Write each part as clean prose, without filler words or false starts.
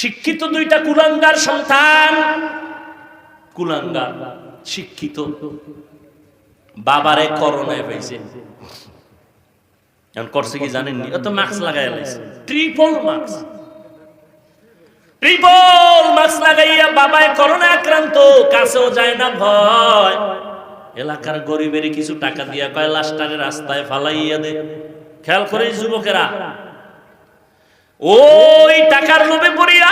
শিক্ষিত দুইটা কুলাঙ্গার সন্তান, কুলাঙ্গার শিক্ষিত, বাবারে করোনায় পাইছে। এখন করছে কি জানেননি? এত মাস্ক লাগাই লাইছে, ট্রিপল মাস্ক লাগাইয়া বাবায় করোনা আক্রান্ত, কাছেও যায় না ভয়। এলাকার গরিবের কিছু টাকা দিয়া কয় লাশটারে রাস্তায় ফালাইয়া দে। খেয়াল করে যুবকেরা, ওই টাকার লোভে পড়িয়া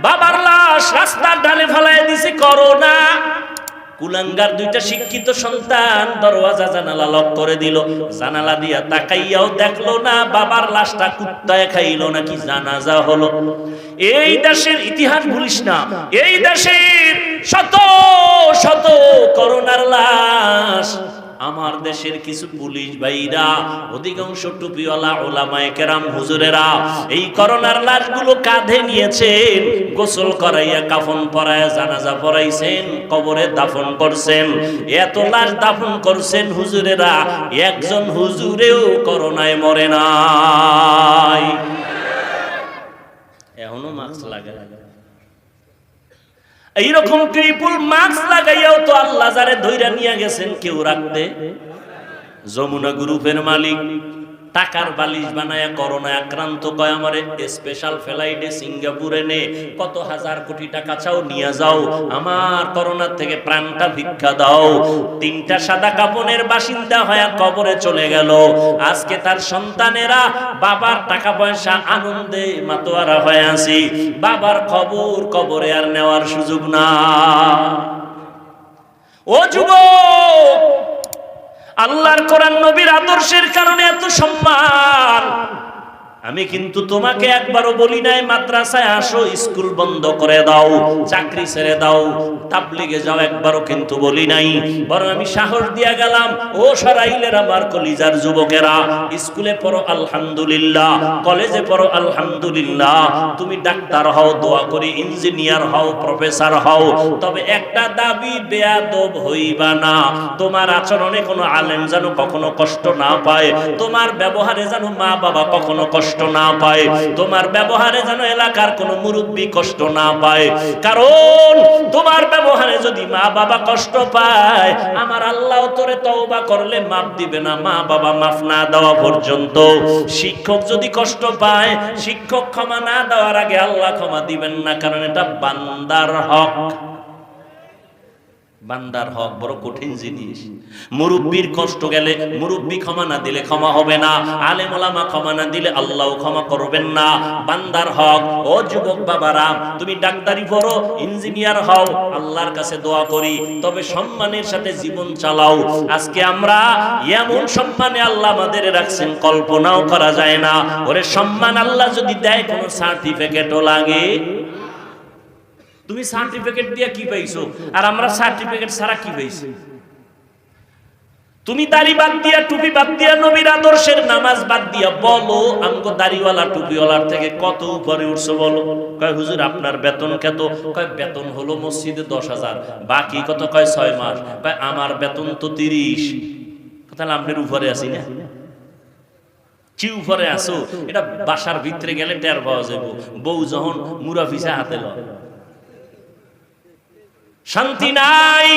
বাবার লাশ রাস্তার ঢালে ফালাইয়া দিছে করোনা। কুলাঙ্গার দুইটা শিক্ষিত সন্তান দরওয়াজা জানালা লক করে দিল, জানালা দিয়া তাকাইয়াও দেখলো না বাবার লাশটা কুত্তায় খাইলো নাকি জানাজা হলো। এই দেশের ইতিহাস ভুলিস না, এই দেশের শত শত করোনার লাশ। আমার দেশের কিছু পুলিশ ভাইরা, অধিকাংশ টুপিওয়ালা ওলামায়ে কেরাম হুজুরেরা এই করোনার লাশগুলো কাঁধে নিয়েছেন, গোসল করাইয়া কাফন পরাইয়া জানাজা পড়াইছেন, কবরে দাফন করছেন। এত লাশ দাফন করছেন হুজুরেরা, একজন হুজুরেও করোনায় মরে নাই। এখনো মাস্ক লাগায়। এইরকম ট্রিপল মাস্ক লাগাইয়াও তো আল্লাহ যারে ধইরা নিয়ে গেছেন কেউ রাখতে। যমুনা গ্রুপের মালিক টাকার বালিশ বানায়া করোনায় আক্রান্ত, কয় আমারে স্পেশাল ফ্লাইটে সিঙ্গাপুরে নে, কত হাজার কোটি টাকা চাও নিয়ে যাও, আমার করোনার থেকে প্রাণটা ভিক্ষা দাও। 3টা সাদা কাপনের বাসিন্দা হয়ে কবরে চলে গেল। আজকে তার সন্তানেরা বাবার টাকা পয়সা আনন্দে মাতোয়ারা হয়ে আছে, বাবার খবর কবরে আর নেওয়ার সুযোগ না। ও যুবক, আল্লাহর কোরআন নবীর আদর্শের কারণে এত সম্মান। আমি কিন্তু তোমাকে একবারও বলি নাই মাদ্রাসায় আসো, স্কুল বন্ধ করে দাও, চাকরি ছেড়ে দাও, তাবলিগে যাও, একবারও কিন্তু বলি নাই। বরং আমি সাহস দিয়া গেলাম, ও সরাইলের আমার কলিজার যুবকেরা, স্কুলে পড়ো আলহামদুলিল্লাহ, কলেজে পড়ো আলহামদুলিল্লাহ, তুমি ডাক্তার হও, দোয়া করি ইঞ্জিনিয়ার হও, প্রফেসর হও, তবে একটা দাবি, বেয়াদব হইবা না। তোমার আচরণে কোনো আলেম যেন কখনো কষ্ট না পায়, তোমার ব্যবহারে যেন মা বাবা কখনো কষ্ট না পায়, তোমার ব্যবহারে যেন এলাকার কোন মুরব্বী কষ্ট না পায়। কারণ তোমার ব্যবহারে যদি মা বাবা কষ্ট পায়, আমার আল্লাহ তোরে তওবা করলে মাফ দিবে না, মা বাবা মাফ না দেওয়া পর্যন্ত। শিক্ষক যদি কষ্ট পায়, শিক্ষক ক্ষমা না দেওয়ার আগে আল্লাহ ক্ষমা দিবেন না, কারণ এটা বান্দার হক। বান্দার হক বড় কঠিন জিনিস। মুরব্বির কষ্ট গেলে মুরব্বি ক্ষমা না দিলে ক্ষমা হবে না, আলেম ওলামা ক্ষমা না দিলে আল্লাহ ক্ষমা করবেন না। বান্দার হক। ও যুবক বাবারা, তুমি ডাক্তারি পড়ো, ইঞ্জিনিয়ার হও, আল্লাহর কাছে দোয়া করি, তবে সম্মানের সাথে জীবন চালাও। আজকে আমরা এমন সম্মানে আল্লাহ আমাদের রাখছেন কল্পনাও করা যায় না। ওরে সম্মান আল্লাহ যদি দেয়, কোনো সার্টিফিকেটও লাগে। তুমি সার্টিফিকেট দিয়ে কি পাইছো, আর আমরা সার্টিফিকেট ছাড়া কি পাইছি? তুমি দাড়ি বাদ দিয়া, টুপি বাদ দিয়া, নবীর আদর্শের নামাজ বাদ দিয়া বলো, আমগো দাড়িওয়ালা টুপিওয়ালার থেকে কত উপরে উঠছো বলো। কয় হুজুর আপনার বেতন কত? কয় বেতন হলো মসজিদে 10,000, বাকি কত? কয় 6 মাস। কয় আমার বেতন তো 30। তাহলে আপনার উপরে আছি না? কি উপরে আসো? এটা বাসার ভিতরে গেলে টের পাওয়া যাবে। বউ যখন মুরাফিসা হাতে লয়, শান্তি নাই।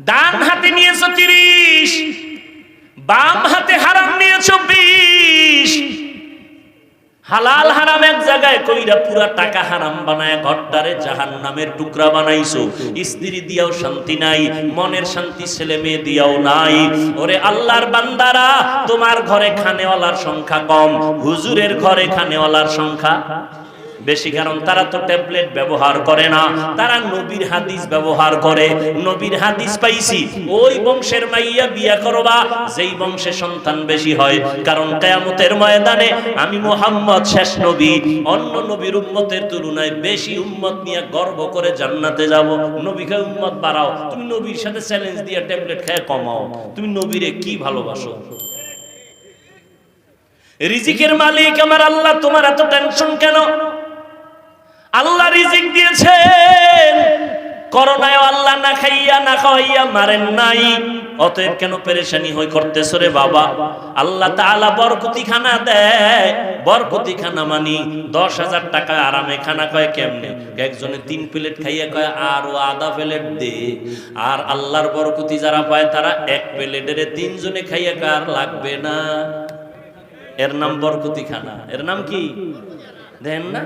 ডান হাতে নিয়েছো 30, বাম হাতে হারাম নিয়েছো 20। হালাল হারাম এক জায়গায় কইরা পুরা টাকা হারাম বানায় ঘরটারে জাহান্নামের টুকরা বানাইছো। স্ত্রী দিয়াও শান্তি নাই, মনের শান্তি ছেলে মেয়ে দিয়াও নাই। ওরে আল্লাহর বান্দারা, তোমার ঘরে খানেওয়ালার সংখ্যা কম, হুজুরের ঘরে খানেওয়ালার সংখ্যা বেশি। কারণ তারা তো ট্যাবলেট ব্যবহার করে না, তারা নবীর হাদিস ব্যবহার করে। নবীর হাদিস পাইছি, ওই বংশের মাইয়া বিয়া করবা যেই বংশে সন্তান বেশি হয়। কারণ কিয়ামতের ময়দানে আমি মুহাম্মদ শেষ নবী, অন্য নবীর উম্মতের তুলনায় বেশি উম্মত নিয়ে গর্ব করে জান্নাতে যাব। নবীকে উম্মত বাড়াও, তুমি নবীর সাথে চ্যালেঞ্জ দিয়ে ট্যাবলেট খেয়ে কমাও। তুমি নবীরে কি ভালোবাসো? রিজিকের মালিক আমার আল্লাহ, তোমার এত টেনশন কেন? আল্লাহ রিজিক দিয়েছেন, করোনায় আল্লাহ না খাইয়া না খাওয়াইয়া মারেন নাই। অতএব কেন পেরেশানি হই করতেছ রে বাবা? আল্লাহ তাআলা বরকতি খানা দেয়। বরকতি খানা মানি 10,000 টাকা আরামে খানা কয় কেমনে? একজনে 3 প্লেট খাইয়া কয় আরো আধা প্লেট দে। আর আল্লাহর বরকতি যারা পায় তারা 1 প্লেটের 3 জনে খাইয়া কয় আর লাগবে না। এর নাম বরকতি খানা। এর নাম কি দেন না?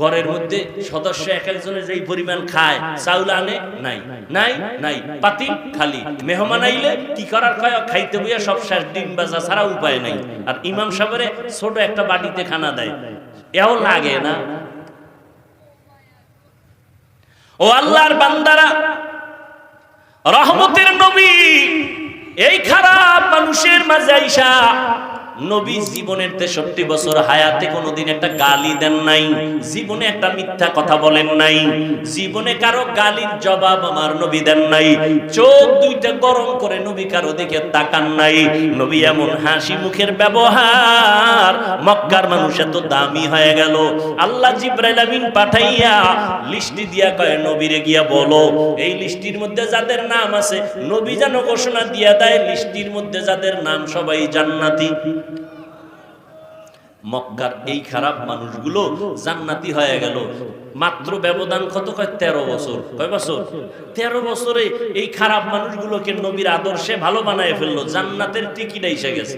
ঘরের মধ্যে সদস্য এক একজনের যেই পরিমাণ খায়, চাউল আনে নাই নাই নাই, পাতি খালি। মেহমান আইলে কি করার কয় খাইতে বইয়া সব শেষ, ডিম বাজা ছাড়া উপায় নাই। আর ইমাম সাহেবের ছোট একটা বাটিতে খানা দেয়, এও লাগে না। ও আল্লাহর বান্দারা, রহমতের নবী এই খারাপ মানুষের মাঝে আইসা নবী জীবনের 63 বছর হায়াতে কোনোদিন একটা গালি দেন নাই, জীবনে একটা মিথ্যা কথা বলেন নাই, জীবনে কারো গালির জবাব আমার নবী দেন নাই। চোখ দুইটা গরম করে নবী কারো দিকে তাকান নাই। নবী এমন হাসি মুখের ব্যবহার, মক্কার মানুষ এত দামি হয়ে গেল। আল্লাহ জিবরাইল আমিন পাঠাইয়া লিস্টি দিয়া কয় নবীরে গিয়া বলো এই লিস্টির মধ্যে যাদের নাম আছে, নবী যেন ঘোষণা দিয়া দেয় লিস্টির মধ্যে যাদের নাম সবাই জান্নাতি। মক্কার এই খারাপ মানুষগুলো জান্নাতি হয়ে গেল। মাত্র ব্যবধান কত? কয় 13 বছর। কয় বছর? 13 বছরে এই খারাপ মানুষগুলোকে নবীর আদর্শে ভালো বানায় ফেললো, জান্নাতের টিকিট এসে গেছে।